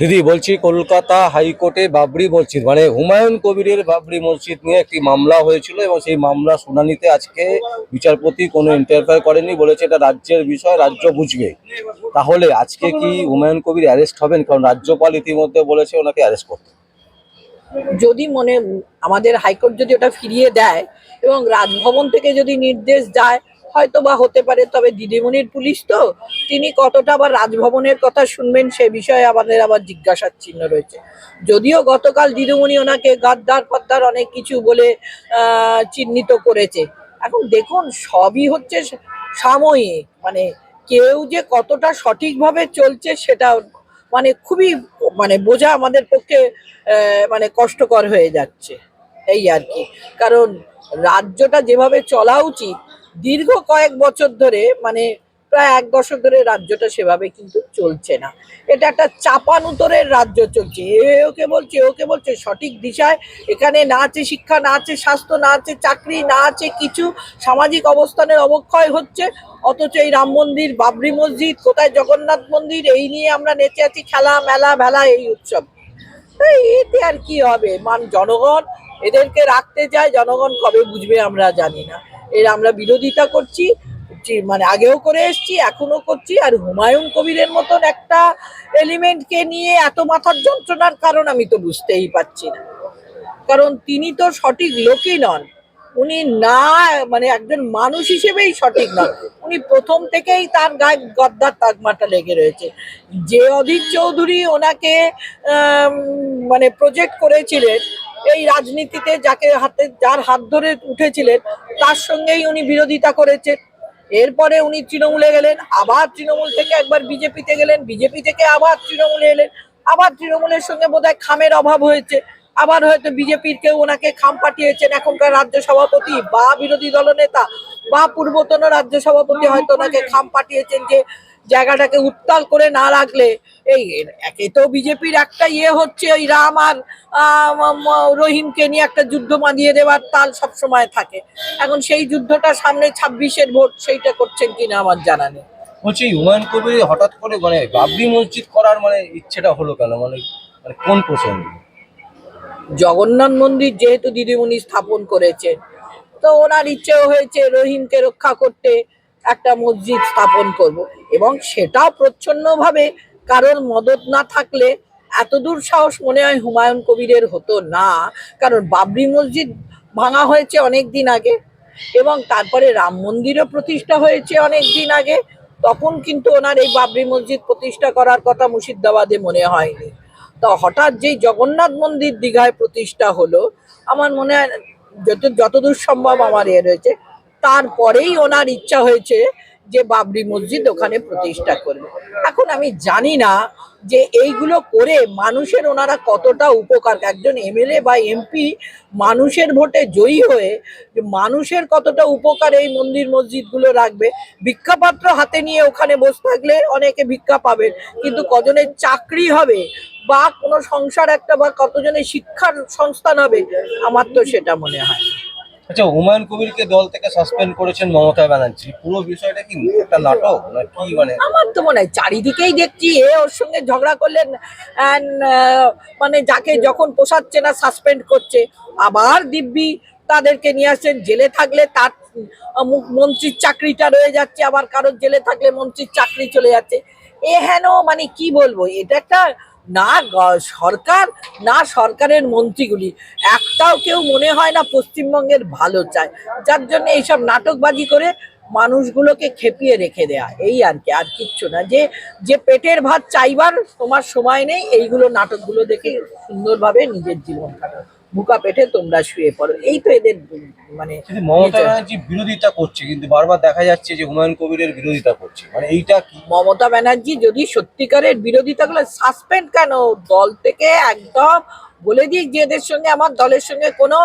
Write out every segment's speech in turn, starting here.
দিদি বলছি, কলকাতা হাইকোর্টে বাবরি মসজিদ মানে হুমায়ুন কবিরের বাবরি মসজিদ নিয়ে একটি মামলা হয়েছিল এবং সেই মামলা শুনানিতে আজকে বিচারপতি কোনো ইন্টারফেয়ার করেনি, বলেছে এটা রাজ্যের বিষয়, রাজ্য বুঝবে। তাহলে আজকে কি হুমায়ুন কবির অ্যারেস্ট হবেন? কারণ রাজ্যপাল ইতিমধ্যে বলেছে ওনাকে অ্যারেস্ট করতে। যদি আমাদের হাইকোর্ট যদি ওটা ফিরিয়ে দেয় এবং রাজভবন থেকে যদি নির্দেশ যায়, হয়তো বা হতে পারে। তবে দিদিমণির পুলিশ তো, তিনি কতটা আবার রাজভবনের কথা শুনবেন সে বিষয়ে আমাদের আবার জিজ্ঞাসার চিহ্ন রয়েছে। যদিও গতকাল দিদিমণি ওনাকে গাদ্দার পাদ্দার অনেক কিছু বলে চিহ্নিত করেছে। এখন দেখুন, সবই হচ্ছে সাময়িক। কেউ যে কতটা সঠিকভাবে চলছে সেটা খুবই বোঝা আমাদের পক্ষে কষ্টকর হয়ে যাচ্ছে, এই আর কি। কারণ রাজ্যটা যেভাবে চলা উচিত, দীর্ঘ কয়েক বছর ধরে প্রায় এক দশক ধরে রাজ্যটা সেভাবে কিন্তু চলছে না। এটা একটা চাপানুতরের রাজ্য চলছে, ওকে বলছে ওকে বলছে, সঠিক দিশায় এখানে না আছে শিক্ষা, না আছে স্বাস্থ্য, না আছে চাকরি, না আছে কিছু। সামাজিক অবস্থানের অবক্ষয় হচ্ছে, অথচ এই রাম মন্দির, বাবরি মসজিদ, কোথায় জগন্নাথ মন্দির, এই নিয়ে আমরা নেচে আছি, খেলা মেলা ভেলা এই উৎসব। এতে আর কি হবে? জনগণ এদেরকে রাখতে চায়, জনগণ কবে বুঝবে আমরা জানি না। আমরা বিরোধিতা করছি, আগেও করে এসছি, এখনো করছি। আর হুমায়ুন কবিরের মতন একটা এলিমেন্টকে নিয়ে এত মাথার যন্ত্রণার কারণ আমি তো বুঝতেই পারছি না। কারণ তিনি তো সঠিক লোকই নন। উনি না, একজন মানুষ হিসেবেই সঠিক নন। উনি প্রথম থেকেই তার গায়ে গদ্দার তাগমাটা লেগে রয়েছে। যে অধীর চৌধুরী ওনাকে প্রজেক্ট করেছিলেন এই রাজনীতিতে, যার হাত ধরে উঠেছিলেন, তার সঙ্গেই উনি বিরোধিতা করেছেন। এরপরে উনি তৃণমূলে গেলেন, আবার তৃণমূল থেকে একবার বিজেপিতে গেলেন, বিজেপি থেকে আবার তৃণমূলে এলেন। আবার তৃণমূলের সঙ্গে বোধহয় খামের অভাব হয়েছে, আবার হয়তো বিজেপির কেউ ওনাকে খাম পাঠিয়েছেন। এখনকার রাজ্য সভাপতি বা বিরোধী দলনেতা বা পূর্বতন রাজ্য সভাপতি হয়তো ওনাকে খাম পাঠিয়েছেন যে জায়গাটাকে উত্তাল করে না রাখলে এই একে তো বিজেপির একটা হচ্ছে ওই রাম আর রহিমকে নিয়ে একটা যুদ্ধ বাঁধিয়ে দেওয়ার তাল সবসময় থাকে। এখন সেই যুদ্ধটা সামনে 26-এর ভোট, সেইটা করছেন কিনা আমার জানা নেই। বলছি, হুমায়ুন কবির হঠাৎ করে বাবরি মসজিদ করার ইচ্ছেটা হলো কেন? কোন প্রসঙ্গে? জগন্নাথ মন্দির যেহেতু দিদিমণি স্থাপন করেছেন, তো ওনার ইচ্ছেও হয়েছে রহিমকে রক্ষা করতে একটা মসজিদ স্থাপন করব। এবং সেটা প্রচ্ছন্নভাবে কারোর মদত না থাকলে এত দূর সাহস মনে হয় হুমায়ুন কবিরের হতো না। কারণ বাবরি মসজিদ ভাঙা হয়েছে অনেক দিন আগে, এবং তারপরে রাম মন্দিরও প্রতিষ্ঠা হয়েছে অনেক দিন আগে। তখন কিন্তু ওনার এই বাবরি মসজিদ প্রতিষ্ঠা করার কথা মুর্শিদাবাদে মনে হয়নি। তো হঠাৎ যেই জগন্নাথ মন্দির দীঘায় প্রতিষ্ঠা হলো, আমার মনে হয় যতদূর সম্ভব আমার রয়েছে, তারপরেই ওনার ইচ্ছা হয়েছে যে বাবরি মসজিদ ওখানে প্রতিষ্ঠা করবে। এখন আমি জানি না যে এইগুলো করে মানুষের ওনারা কতটা উপকার, একজন এমএলএ বা এমপি মানুষের ভোটে জয়ী হয়ে মানুষের কতটা উপকার এই মন্দির মসজিদগুলো রাখবে। ভিক্ষাপাত্র হাতে নিয়ে ওখানে বসে থাকলে অনেকে ভিক্ষা পাবেন, কিন্তু কজনের চাকরি হবে বা কোনো সংসার একটা বা কতজনের শিক্ষার সংস্থান হবে, আমার তো সেটা মনে হয়। আচ্ছা, হুমায়ুন কবিরকে দল থেকে সাসপেন্ড করেছেন মমতা ব্যানার্জি, পুরো বিষয়টা কি একটা নাটক না কি? আমার তো মনে হয় চারিদিকেই দেখছি ওর সঙ্গে ঝগড়া করলেন, যাকে যখন পোষাচ্ছে না সাসপেন্ড করছে, আবার দিব্যি তাদেরকে নিয়ে আসছেন। জেলে থাকলে তার মন্ত্রীর চাকরিটা রয়ে যাচ্ছে, আবার কারোর জেলে থাকলে মন্ত্রীর চাকরি চলে যাচ্ছে। হেন কি বলবো, এটা একটা না সরকার, না সরকারের মন্ত্রীগুলি একটাও কেউ মনে হয় না পশ্চিমবঙ্গের ভালো চায়, যার জন্য এইসব নাটকবাজি করে মানুষগুলোকে খেপিয়ে রেখে দেয়া, এই আর কি, আর কিচ্ছু না। যে পেটের ভাত চাইবার তোমার সময় নেই, এইগুলো নাটকগুলো দেখে সুন্দরভাবে নিজের জীবন কাটাও, বুকা পেটে তোমরা শুয়ে পড়ো, এই তো এদের মমতা ব্যানার্জি বিরোধিতা করছে, কিন্তু বারবার দেখা যাচ্ছে যে হুমায়ুন কবিরের বিরোধিতা করছে, এইটা কি? মমতা ব্যানার্জি যদি সত্যিকারের বিরোধিতা গুলো সাসপেন্ড কেন, দল থেকে একদম বলে দিক যে এদের সঙ্গে আমার দলের সঙ্গে কোনো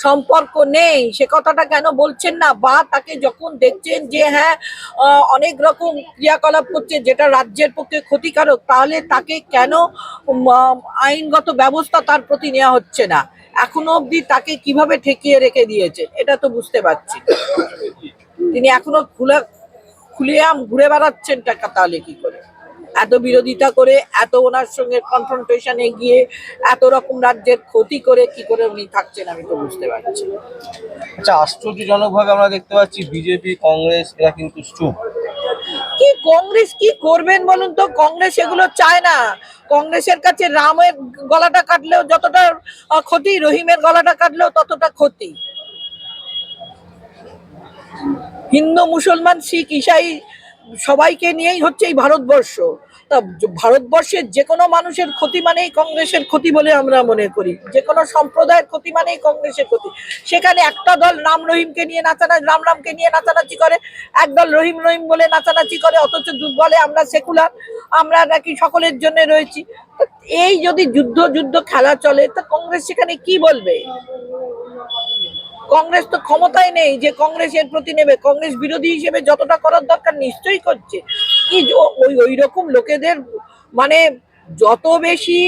সম্পর্ক নেই, সে কথাটা কেন বলছেন না? বা তাকে যখন দেখছেন যে হ্যাঁ অনেক রকম ক্রিয়াকলাপ করছে যেটা রাজ্যের পক্ষে ক্ষতিকারক, তাহলে তাকে কেন আইনগত ব্যবস্থা তার প্রতি নেওয়া হচ্ছে না? এখনো অবধি তাকে কিভাবে ঠেকিয়ে রেখে দিয়েছে এটা তো বুঝতে পারছি। তিনি এখনো খুলেআম ঘুরে বেড়াচ্ছেন টাকা, তাহলে কি করে? এত বিরোধিতা করে, এত ওনার সঙ্গে কনফ্রন্টেশনে গিয়ে এত রকম রাজ্যের ক্ষতি করে কি করে উনি থাকছেন আমি তো বুঝতে পারছি না। আচ্ছা, আশ্চর্যজনকভাবে আমরা দেখতে পাচ্ছি বিজেপি কংগ্রেস এরা কিন্তু চুপ। কি কংগ্রেস কি করবেন বলুন তো? কংগ্রেস এগুলো চায় না। কংগ্রেসের কাছে রামের গলাটা কাটলেও যতটা ক্ষতি, রহিমের গলাটা কাটলেও ততটা ক্ষতি। হিন্দু মুসলমান শিখ ইসাই সবাইকে নিয়েই হচ্ছে এই ভারতবর্ষ। তা ভারতবর্ষের যে কোনো মানুষের ক্ষতি মানেই কংগ্রেসের ক্ষতি বলে আমরা মনে করি। যে কোনো সম্প্রদায়ের ক্ষতি মানেই কংগ্রেসের ক্ষতি। সেখানে একটা দল রাম রহিমকে নিয়ে রামকে নিয়ে নাচানাচি করে, একদল রহিম রহিম বলে নাচানাচি করে, অথচ বলে আমরা সেকুলার, আমরা নাকি সকলের জন্য রয়েছি। এই যদি যুদ্ধ খেলা চলে তা কংগ্রেস সেখানে কি বলবে? কংগ্রেস তো ক্ষমতায় নেই যে কংগ্রেস এর প্রতি নেবে। কংগ্রেস বিরোধী হিসেবে যতটা করার দরকার নিশ্চয়ই করছে। কি ওই রকম লোকেদের মানে যত বেশি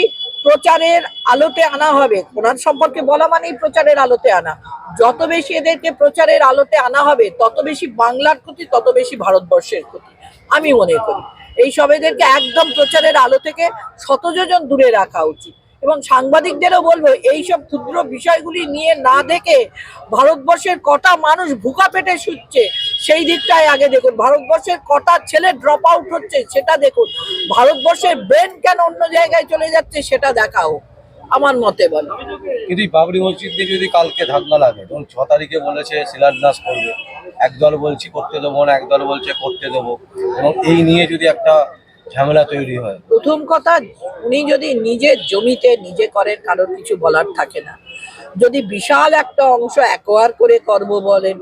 প্রচারের আলোতে আনা হবে, ওনার সম্পর্কে বলা মানেই প্রচারের আলোতে আনা, যত বেশি এদেরকে প্রচারের আলোতে আনা হবে তত বেশি বাংলার ক্ষতি, তত বেশি ভারতবর্ষের ক্ষতি আমি মনে করি। এই সব এদেরকে একদম প্রচারের আলো থেকে শতযোজন দূরে রাখা উচিত। এবং সাংবাদিকদেরও বলবো এইসব ক্ষুদ্র বিষয়গুলি নিয়ে না দেখে ভারতবর্ষের কটা মানুষ ভুকা পেটে শুচ্ছে সেই দিকটাই আগে দেখুন। ভারতবর্ষের কটা ছেলে ড্রপ আউট হচ্ছে সেটা দেখুন। ভারতবর্ষের ব্রেন কেন অন্য জায়গায় চলে যাচ্ছে সেটা দেখাও, আমার মতে বলে। কিন্তু এই বাবরি মসজিদ নিয়ে যদি কালকে ধাক্কা লাগে, ধরুন 6 তারিখে বলেছে শিলান্যাস করবে, একদল বলছি করতে দেবো না, একদল বলছে করতে দেবো, এবং এই নিয়ে যদি একটা ঝামেলা তৈরি হয়। প্রথম কথা, উনি যদি নিজের জমিতে নিজে করেন কারোর কিছু বলার থাকে না। যদি বিশাল একটা অংশ অ্যাকোয়ার করে করব বলেন,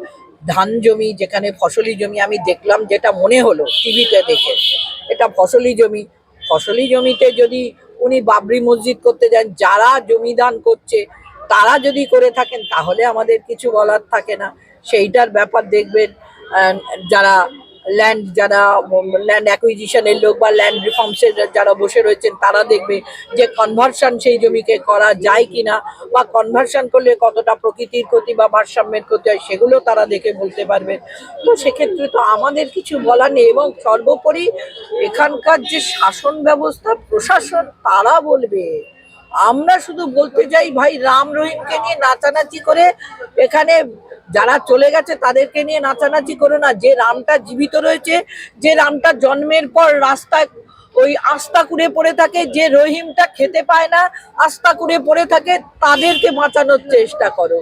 ধান জমি যেখানে ফসলি জমি, আমি দেখলাম যেটা মনে হলো টিভিতে দেখে, এটা ফসলি জমি। ফসলি জমিতে যদি উনি বাবরি মসজিদ করতে যান, যারা জমি দান করছে তারা যদি করে থাকেন তাহলে আমাদের কিছু বলার থাকে না। সেইটার ব্যাপার দেখবেন যারা ল্যান্ড অ্যাকুইজিশনের লোক বা ল্যান্ড রিফর্মসের যারা বসে রয়েছেন তারা দেখবে যে কনভার্সন সেই জমিকে করা যায় কিনা, বা কনভার্সন করলে কতটা প্রকৃতির ক্ষতি বা ভারসাম্যের ক্ষতি হয় সেগুলো তারা দেখে বলতে পারবেন। তো সেক্ষেত্রে তো আমাদের কিছু বলার নেই। এবং সর্বোপরি এখানকার যে শাসন ব্যবস্থা, প্রশাসন, তারা বলবে। আমরা শুধু বলতে চাই ভাই রাম রহিমকে নিয়ে নাচানাচি করে এখানে যারা চলে গেছে তাদেরকে নিয়ে নাচানাচি করো না। যে রামটা জীবিত রয়েছে, যে রামটা জন্মের পর রাস্তায় ওই আস্থা কুড়ে পড়ে থাকে, যে রহিমটা খেতে পায় না আস্থা কুড়ে পড়ে থাকে, তাদেরকে বাঁচানোর চেষ্টা করো,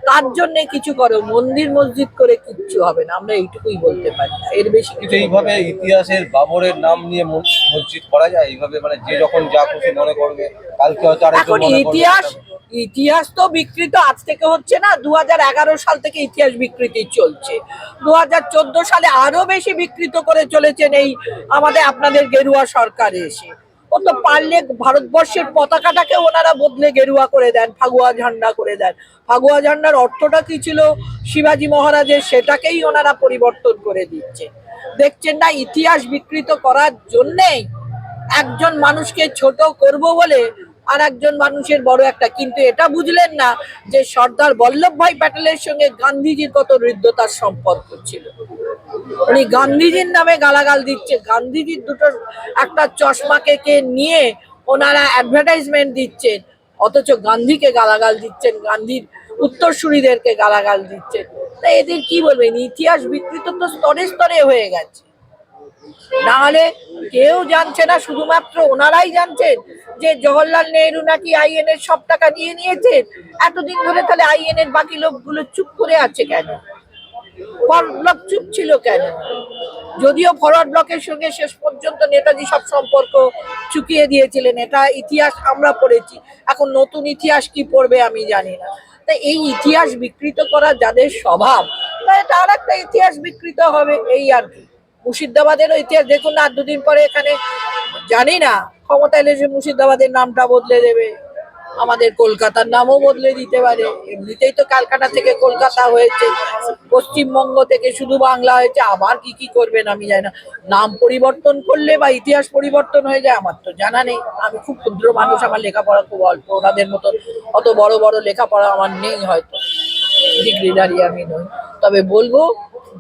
তার জন্য কিছু করো। মন্দির মসজিদ করে কিচ্ছু হবে না, আমরা এইটুকুই বলতে পারি, এর বেশি কিন্তু এইভাবে ইতিহাসের বাবরের নাম নিয়ে মসজিদ করা যায় এইভাবে, মানে যে যখন যা খুশি মনে করবে, কালকে হয়তো আরেকজন এখন মনে করবে। ইতিহাস তো বিকৃত আজ থেকে হচ্ছে না, 2011 সাল থেকে ইতিহাস বিকৃতি চলছে। 2014 সালে আরো বেশি বিকৃত করে চলেছেন এই আমাদের আপনাদের গেরুয়া সরকার এসে। ও তো পারলে ভারতবর্ষের পতাকাটাকে ওনারা বদলে গেরুয়া করে দেন, ফাগুয়া ঝান্ডা করে দেন। ফাগুয়া ঝান্ডার অর্থটা কি ছিল শিবাজী মহারাজের, সেটাকেই ওনারা পরিবর্তন করে দিচ্ছে। দেখছেন না, ইতিহাস বিকৃত করার জন্যেই একজন মানুষকে ছোট করব বলে আর একজন মানুষের বড় একটা, কিন্তু এটা বুঝলেন না যে সর্দার বল্লভভাই প্যাটেলের সঙ্গে গান্ধীজির কত হৃদ্যতার সম্পর্ক ছিল। উনি গান্ধীজির নামে গালাগাল দিচ্ছে, গান্ধীজির দুটো একটা চশমাকে নিয়ে ওনারা অ্যাডভার্টাইজমেন্ট দিচ্ছেন, অথচ গান্ধীকে গালাগাল দিচ্ছেন, গান্ধীর উত্তরসূরিদেরকে গালাগাল দিচ্ছেন। তাই এদের কি বলবেন? ইতিহাস বিকৃত তো স্তরে স্তরে হয়ে গেছে। নাহলে কেউ জানছে না, শুধুমাত্র ওনারাই জানছেন যে জওহরলাল নেহরু নাকি আইএন এর সব টাকা নিয়ে নিয়েছেন এতদিন ধরে। তাহলে আইএন এর বাকি লোকগুলো চুপ করে আছে কেন? ফরওয়ার্ড ব্লক চুপ ছিল কেন? যদিও ফরওয়ার্ড ব্লকের সঙ্গে শেষ পর্যন্ত নেতাজি সব সম্পর্ক চুকিয়ে দিয়েছিলেন, এটা ইতিহাস আমরা পড়েছি। এখন নতুন ইতিহাস কি পড়বে আমি জানি না। তাই এই ইতিহাস বিকৃত করা যাদের স্বভাব, তাই তার একটা ইতিহাস বিকৃত হবে, এই আর কি। মুর্শিদাবাদেরও ইতিহাস দেখুন না, আর দুদিন পরে এখানে জানি না ক্ষমতা এলে যে মুর্শিদাবাদের নামটা বদলে দেবে, আমাদের কলকাতার নামও বদলে দিতে পারে। এমনিতেই তো ক্যালকাটা থেকে কলকাতা হয়েছে, পশ্চিমবঙ্গ থেকে শুধু বাংলা হয়েছে, আবার কি কি করবেন আমি জানি না। নাম পরিবর্তন করলে বা ইতিহাস পরিবর্তন হয়ে যায় আমার তো জানা নেই। আমি খুব ক্ষুদ্র মানুষ, আমার লেখাপড়া খুব অল্প, ওনাদের মতো অত বড় বড় লেখাপড়া আমার নেই, হয়তো ডিগ্রিধারী আমি নই। তবে বলবো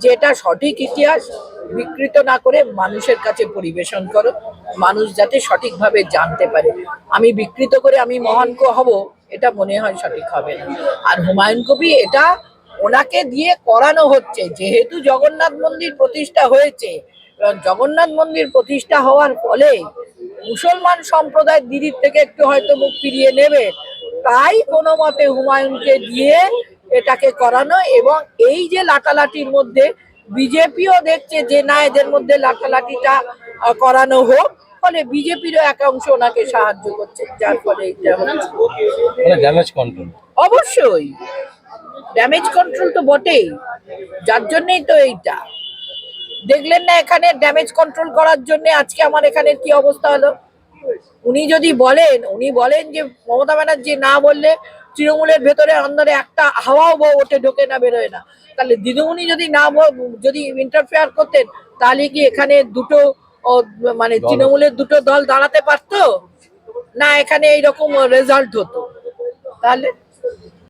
যেটা সঠিক ইতিহাস বিকৃত না করে মানুষের কাছে পরিবেশন করো, মানুষ যাতে সঠিকভাবে জানতে পারে। আমি বিকৃত করে আমি মহান হব, এটা মনে হয় সঠিক হবে না। আর হুমায়ুন কবির এটা ওনাকে দিয়ে করানো হচ্ছে, যেহেতু জগন্নাথ মন্দির প্রতিষ্ঠা হয়েছে এবং জগন্নাথ মন্দির প্রতিষ্ঠা হওয়ার ফলে মুসলমান সম্প্রদায় দিদির থেকে একটু হয়তো মুখ ফিরিয়ে নেবে, তাই কোনো মতে হুমায়ুনকে দিয়ে এটাকে করানো। এবং এই যে লাটালাটির মধ্যে বিজেপিও দেখছে যে না, এদের মধ্যে লাটালাটিটা করানো হোক, ফলে বিজেপিরও এক অংশ ওনাকে সাহায্য করছে, যার ফলে এটা হচ্ছে। মানে ড্যামেজ কন্ট্রোল। অবশ্যই ড্যামেজ কন্ট্রোল তো বটেই, যার জন্যই তো এইটা দেখলেন না, এখানে ড্যামেজ কন্ট্রোল করার জন্য আজকে আমার এখানে কি অবস্থা হলো। উনি বলেন যে মমতা ব্যানার্জি না বললে তৃণমূলের ভেতরে অন্দরে একটা হাওয়াও ওঠে, ঢোকে না, বেরোয় না। তাহলে দিদিমণি যদি না যদি ইন্টারফেয়ার করতেন, তাহলে কি এখানে দুটো মানে তৃণমূলের দুটো দল দাঁড়াতে পারতো না, এখানে এইরকম রেজাল্ট হতো? তাহলে